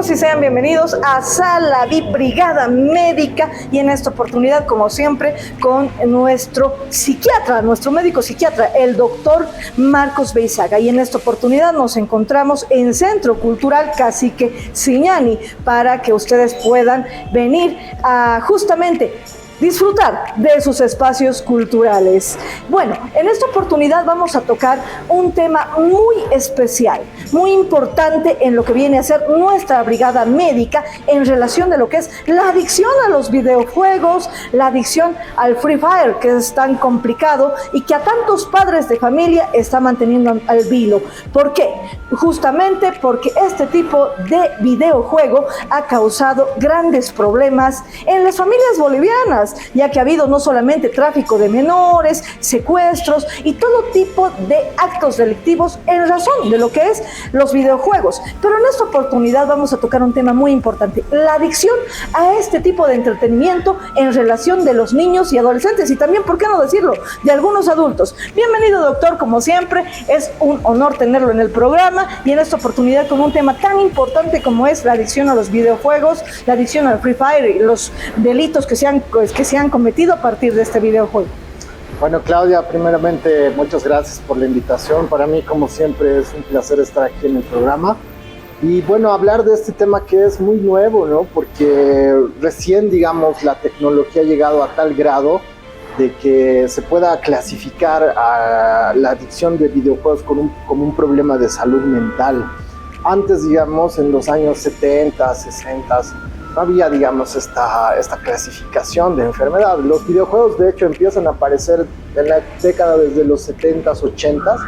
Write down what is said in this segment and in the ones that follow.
amigos y sean bienvenidos a Sala VIP Brigada Médica y en esta oportunidad, como siempre, con nuestro psiquiatra, nuestro médico psiquiatra, el doctor Marcos Beizaga. Y en esta oportunidad nos encontramos en Centro Cultural Cacique Ciñani para que ustedes puedan venir a justamente disfrutar de sus espacios culturales. Bueno, en esta oportunidad vamos a tocar un tema muy especial, muy importante en lo que viene a ser nuestra brigada médica en relación de lo que es la adicción a los videojuegos, la adicción al Free Fire, que es tan complicado y que a tantos padres de familia está manteniendo al vilo. ¿Por qué? Justamente porque este tipo de videojuego ha causado grandes problemas en las familias bolivianas, ya que ha habido no solamente tráfico de menores, secuestros y todo tipo de actos delictivos en razón de lo que es los videojuegos. Pero en esta oportunidad vamos a tocar un tema muy importante, la adicción a este tipo de entretenimiento en relación de los niños y adolescentes y también, ¿por qué no decirlo?, de algunos adultos. Bienvenido, doctor, como siempre, es un honor tenerlo en el programa y en esta oportunidad con un tema tan importante como es la adicción a los videojuegos, la adicción al Free Fire y los delitos que se han cometido a partir de este videojuego. Bueno, Claudia, primeramente muchas gracias por la invitación. Para mí, como siempre, es un placer estar aquí en el programa y bueno, hablar de este tema que es muy nuevo, ¿no? Porque recién, digamos, la tecnología ha llegado a tal grado de que se pueda clasificar a la adicción de videojuegos como un problema de salud mental. Antes, digamos, en los años 70, 60, no había, digamos, esta clasificación de enfermedad. Los videojuegos, de hecho, empiezan a aparecer en la década desde los 70s, 80s.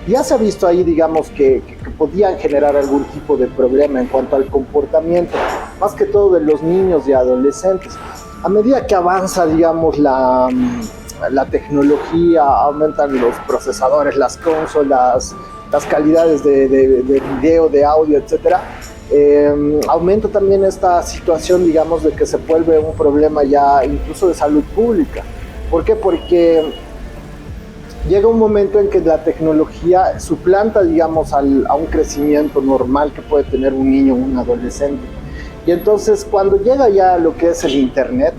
Ya se ha visto ahí, digamos, que podían generar algún tipo de problema en cuanto al comportamiento, más que todo de los niños y adolescentes. A medida que avanza, digamos, la tecnología, aumentan los procesadores, las consolas, las calidades de video, de audio, etcétera. Aumenta también esta situación, digamos, de que se vuelve un problema ya incluso de salud pública. ¿Por qué? Porque llega un momento en que la tecnología suplanta, digamos, a un crecimiento normal que puede tener un niño o un adolescente. Y entonces cuando llega ya lo que es el internet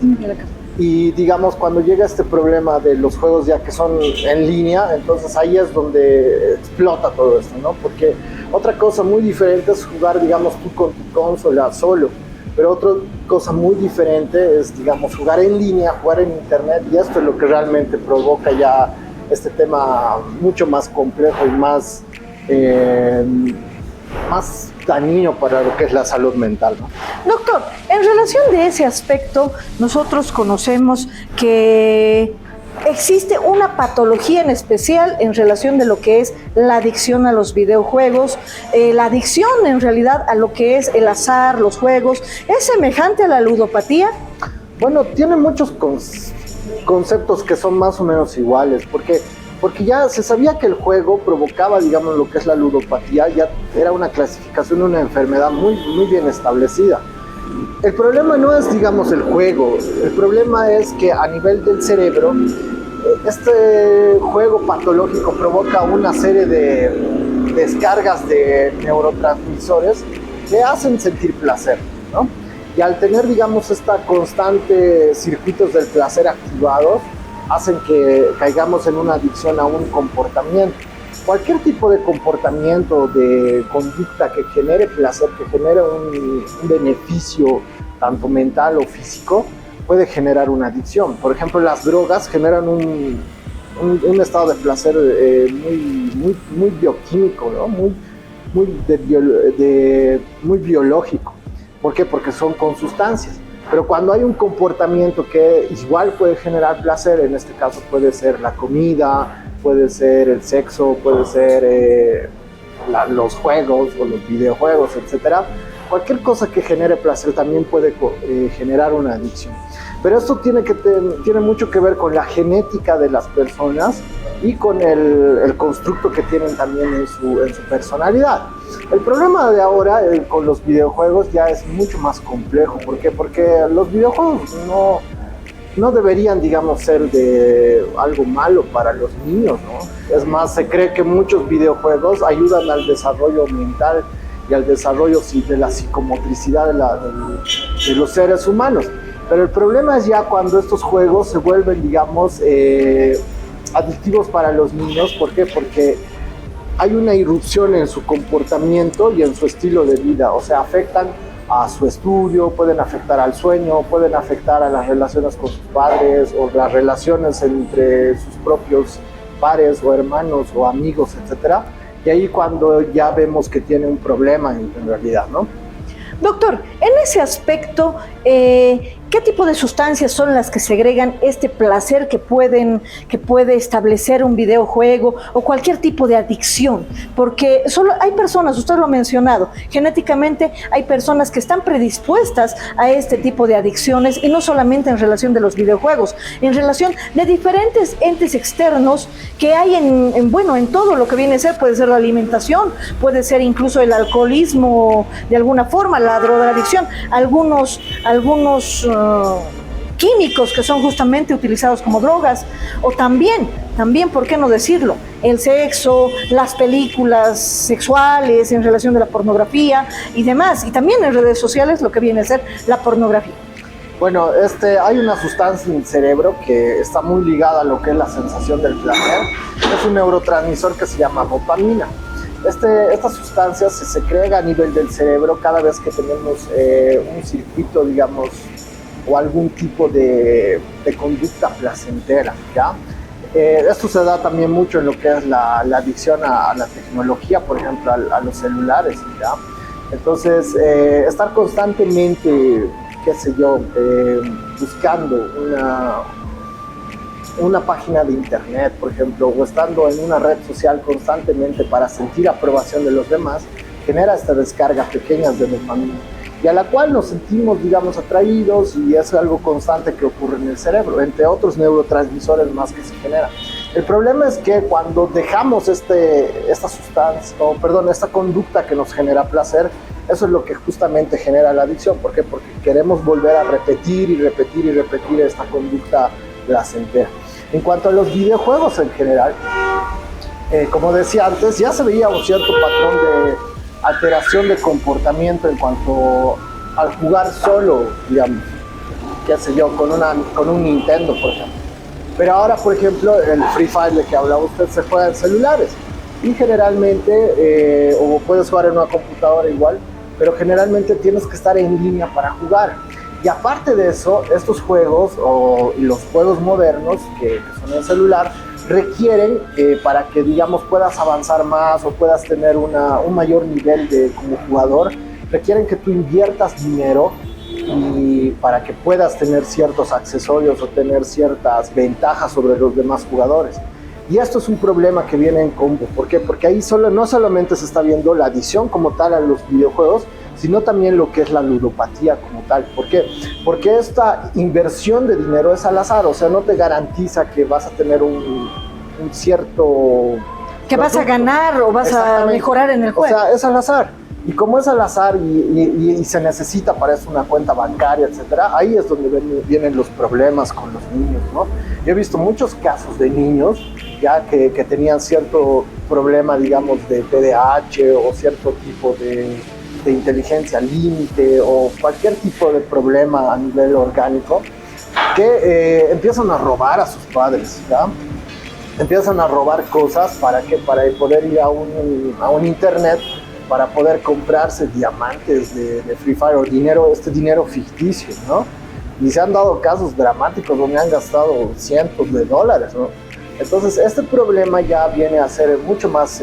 y digamos cuando llega este problema de los juegos ya que son en línea, entonces ahí es donde explota todo esto, ¿no? Porque otra cosa muy diferente es jugar, digamos, tú con tu consola solo, pero otra cosa muy diferente es, digamos, jugar en línea, jugar en internet, y esto es lo que realmente provoca ya este tema mucho más complejo y más dañino para lo que es la salud mental, ¿no? Doctor, en relación de ese aspecto, nosotros conocemos que existe una patología en especial en relación de lo que es la adicción a los videojuegos, la adicción en realidad a lo que es el azar, los juegos. ¿Es semejante a la ludopatía? Bueno, tiene muchos conceptos que son más o menos iguales, porque ya se sabía que el juego provocaba, digamos, lo que es la ludopatía, ya era una clasificación de una enfermedad muy bien establecida. El problema no es, digamos, el juego, el problema es que a nivel del cerebro, este juego patológico provoca una serie de descargas de neurotransmisores que hacen sentir placer, ¿no? Y al tener, digamos, esta constante circuitos del placer activados, hacen que caigamos en una adicción a un comportamiento. Cualquier tipo de comportamiento, de conducta que genere placer, que genere un beneficio tanto mental o físico, puede generar una adicción. Por ejemplo, las drogas generan un estado de placer muy bioquímico, ¿no? muy biológico. ¿Por qué? Porque son con sustancias. Pero cuando hay un comportamiento que igual puede generar placer, en este caso puede ser la comida, puede ser el sexo, puede ser los juegos o los videojuegos, etc. Cualquier cosa que genere placer también puede generar una adicción. Pero esto tiene mucho que ver con la genética de las personas y con el constructo que tienen también en su personalidad. El problema de ahora con los videojuegos ya es mucho más complejo. ¿Por qué? Porque los videojuegos no deberían, digamos, ser de algo malo para los niños, ¿no? Es más, se cree que muchos videojuegos ayudan al desarrollo mental y al desarrollo de la psicomotricidad de los seres humanos. Pero el problema es ya cuando estos juegos se vuelven, digamos, adictivos para los niños. ¿Por qué? Porque hay una irrupción en su comportamiento y en su estilo de vida. O sea, afectan a su estudio, pueden afectar al sueño, pueden afectar a las relaciones con sus padres o las relaciones entre sus propios pares o hermanos o amigos, etcétera. Y ahí cuando ya vemos que tiene un problema en realidad, ¿no? Doctor, en ese aspecto, ¿qué tipo de sustancias son las que segregan este placer que puede establecer un videojuego o cualquier tipo de adicción? Porque solo hay personas, usted lo ha mencionado, genéticamente hay personas que están predispuestas a este tipo de adicciones, y no solamente en relación de los videojuegos, en relación de diferentes entes externos que hay en todo lo que viene a ser. Puede ser la alimentación, puede ser incluso el alcoholismo de alguna forma, la drogadicción, algunos químicos que son justamente utilizados como drogas, o también, ¿por qué no decirlo?, el sexo, las películas sexuales en relación de la pornografía y demás, y también en redes sociales lo que viene a ser la pornografía. Bueno, hay una sustancia en el cerebro que está muy ligada a lo que es la sensación del placer. Es un neurotransmisor que se llama dopamina. Esta sustancia se segrega a nivel del cerebro cada vez que tenemos un circuito, digamos, o algún tipo de conducta placentera, ¿ya? Esto se da también mucho en lo que es la adicción a la tecnología, por ejemplo, a los celulares, ¿ya? Entonces, estar constantemente, qué sé yo, buscando una página de internet, por ejemplo, o estando en una red social constantemente para sentir aprobación de los demás, genera esta descarga pequeña de dopamina, y a la cual nos sentimos, digamos, atraídos, y es algo constante que ocurre en el cerebro, entre otros neurotransmisores más que se generan. El problema es que cuando dejamos esta conducta que nos genera placer, eso es lo que justamente genera la adicción. ¿Por qué? Porque queremos volver a repetir esta conducta placentera. En cuanto a los videojuegos en general, como decía antes, ya se veía un cierto patrón de alteración de comportamiento en cuanto al jugar solo, digamos, qué sé yo, con un Nintendo, por ejemplo. Pero ahora, por ejemplo, el Free Fire de que hablaba usted se juega en celulares, y generalmente, o puedes jugar en una computadora igual, pero generalmente tienes que estar en línea para jugar. Y aparte de eso, estos juegos y los juegos modernos que son en celular requieren, para que, digamos, puedas avanzar más o puedas tener un mayor nivel como jugador, requieren que tú inviertas dinero y para que puedas tener ciertos accesorios o tener ciertas ventajas sobre los demás jugadores. Y esto es un problema que viene en combo. ¿Por qué? Porque ahí no solamente se está viendo la adicción como tal a los videojuegos, sino también lo que es la ludopatía como tal. ¿Por qué? Porque esta inversión de dinero es al azar, o sea, no te garantiza que vas a tener un cierto... Que vas a ganar o vas a mejorar en el juego. O sea, es al azar. Y como es al azar y se necesita para eso una cuenta bancaria, etcétera, ahí es donde vienen los problemas con los niños, ¿no? Yo he visto muchos casos de niños ya que tenían cierto problema, digamos, de TDAH o cierto tipo de inteligencia límite o cualquier tipo de problema a nivel orgánico, que empiezan a robar a sus padres, ¿ya? Empiezan a robar cosas para poder ir a un internet, para poder comprarse diamantes de Free Fire o dinero ficticio, ¿no? Y se han dado casos dramáticos donde han gastado cientos de dólares, ¿no? Entonces este problema ya viene a ser mucho más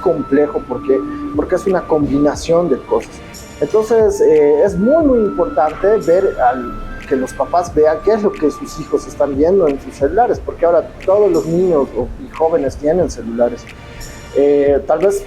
complejo porque es una combinación de cosas. Entonces es muy muy importante ver que los papás vean qué es lo que sus hijos están viendo en sus celulares, porque ahora todos los niños y jóvenes tienen celulares. Tal vez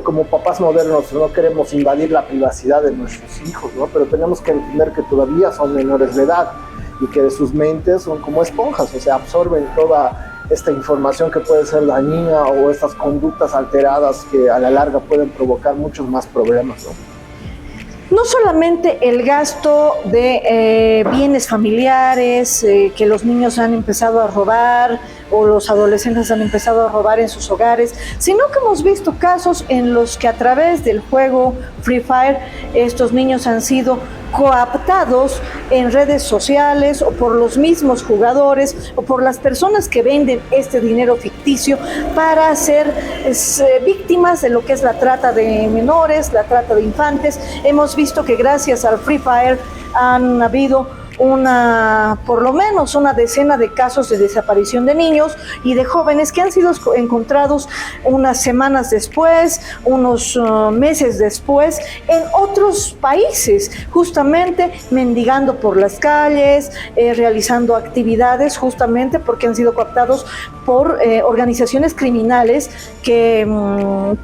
como papás modernos no queremos invadir la privacidad de nuestros hijos, ¿no? Pero tenemos que entender que todavía son menores de edad y que sus mentes son como esponjas, o sea, absorben toda esta información que puede ser dañina o estas conductas alteradas que a la larga pueden provocar muchos más problemas, ¿no? No solamente el gasto de bienes familiares que los niños han empezado a robar o los adolescentes han empezado a robar en sus hogares, sino que hemos visto casos en los que a través del juego Free Fire estos niños han sido coaptados en redes sociales o por los mismos jugadores o por las personas que venden este dinero ficticio para ser víctimas de lo que es la trata de menores, la trata de infantes. Hemos visto que gracias al Free Fire han habido por lo menos una decena de casos de desaparición de niños y de jóvenes que han sido encontrados unas semanas después, unos meses después, en otros países, justamente mendigando por las calles, realizando actividades, justamente porque han sido cooptados por organizaciones criminales que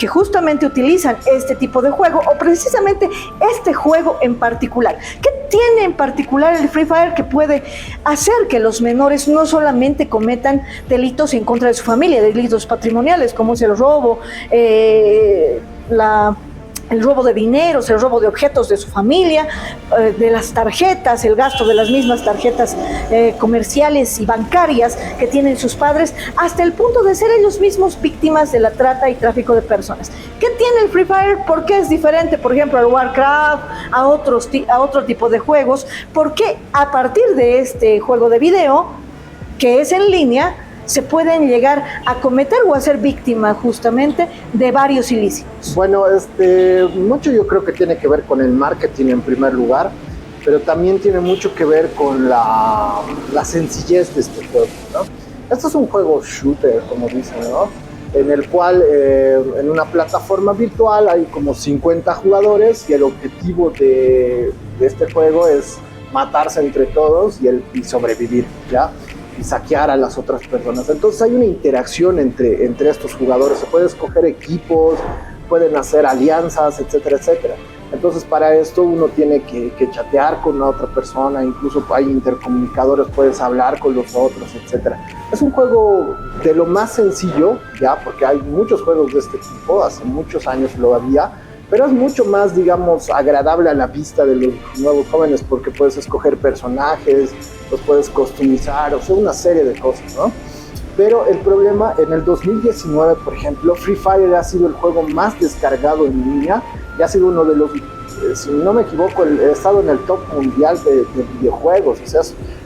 justamente utilizan este tipo de juego, o precisamente este juego en particular. ¿Qué tiene en particular el Free Fire que puede hacer que los menores no solamente cometan delitos en contra de su familia, delitos patrimoniales como es el robo, el robo de dineros, el robo de objetos de su familia, de las tarjetas, el gasto de las mismas tarjetas comerciales y bancarias que tienen sus padres, hasta el punto de ser ellos mismos víctimas de la trata y tráfico de personas? ¿Qué tiene el Free Fire? ¿Por qué es diferente, por ejemplo, al Warcraft, a otro tipo de juegos? ¿Por qué a partir de este juego de video, que es en línea, se pueden llegar a cometer o a ser víctima justamente de varios ilícitos? Bueno, mucho yo creo que tiene que ver con el marketing en primer lugar, pero también tiene mucho que ver con la sencillez de este juego, ¿no? Esto es un juego shooter, como dicen, ¿no? En el cual en una plataforma virtual hay como 50 jugadores y el objetivo de este juego es matarse entre todos y sobrevivir, ¿ya? Y saquear a las otras personas. Entonces hay una interacción entre estos jugadores, se puede escoger equipos, pueden hacer alianzas, etcétera, etcétera. Entonces para esto uno tiene que chatear con la otra persona, incluso hay intercomunicadores, puedes hablar con los otros, etcétera. Es un juego de lo más sencillo, ya, porque hay muchos juegos de este tipo, hace muchos años lo había, pero es mucho más, digamos, agradable a la vista de los nuevos jóvenes porque puedes escoger personajes, los puedes customizar, o sea, una serie de cosas, ¿no? Pero el problema, en el 2019, por ejemplo, Free Fire ha sido el juego más descargado en línea y ha sido uno de los, si no me equivoco, he estado en el top mundial de videojuegos, o sea,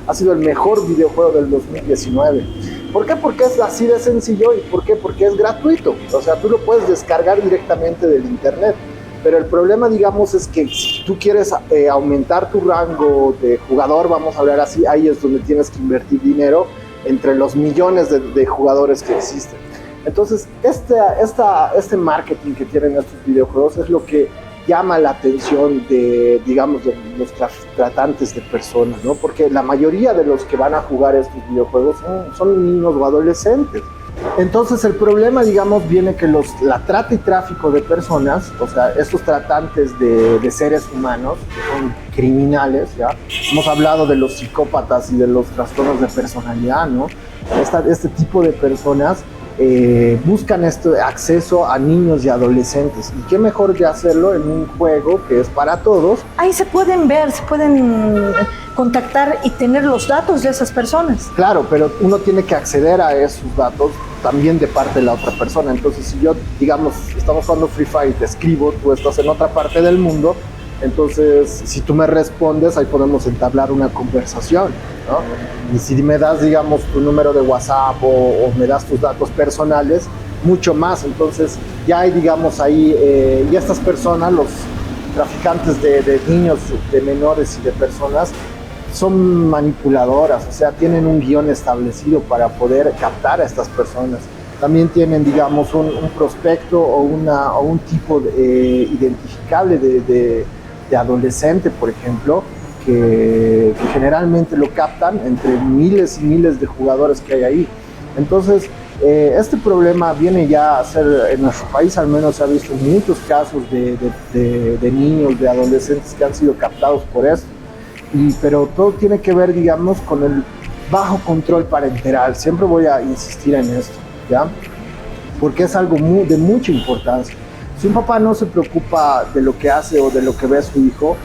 ha sido el mejor videojuego del 2019. ¿Por qué? Porque es así de sencillo. ¿Y por qué? Porque es gratuito, o sea, tú lo puedes descargar directamente del internet. Pero el problema, digamos, es que si tú quieres aumentar tu rango de jugador, vamos a hablar así, ahí es donde tienes que invertir dinero entre los millones de jugadores que existen. Entonces, este marketing que tienen estos videojuegos es lo que llama la atención de, digamos, de los tratantes de personas, ¿no? Porque la mayoría de los que van a jugar estos videojuegos son niños o adolescentes. Entonces el problema, digamos, viene que la trata y tráfico de personas, o sea, estos tratantes de seres humanos, que son criminales, ¿ya? Hemos hablado de los psicópatas y de los trastornos de personalidad, ¿no? Este tipo de personas buscan acceso a niños y adolescentes. ¿Y qué mejor que hacerlo en un juego que es para todos? Ahí se pueden ver, se pueden contactar y tener los datos de esas personas. Claro, pero uno tiene que acceder a esos datos también de parte de la otra persona. Entonces, si yo, digamos, estamos jugando Free Fire y te escribo, tú estás en otra parte del mundo, entonces, si tú me respondes, ahí podemos entablar una conversación, ¿no? Y si me das, digamos, tu número de WhatsApp o me das tus datos personales, mucho más. Entonces, ya hay, digamos, ahí, y estas personas, los traficantes de niños, de menores y de personas, son manipuladoras, o sea, tienen un guión establecido para poder captar a estas personas. También tienen, digamos, un prospecto o un tipo identificable de adolescente, por ejemplo, que generalmente lo captan entre miles y miles de jugadores que hay ahí. Entonces, este problema viene ya a ser, en nuestro país al menos se ha visto muchos casos de niños, de adolescentes que han sido captados por esto. Pero todo tiene que ver, digamos, con el bajo control parental. Siempre voy a insistir en esto, ¿ya? Porque es algo de mucha importancia. Si un papá no se preocupa de lo que hace o de lo que ve a su hijo,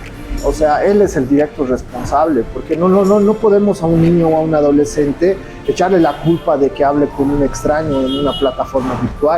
o sea, él es el directo responsable, porque no podemos a un niño o a un adolescente echarle la culpa de que hable con un extraño en una plataforma virtual.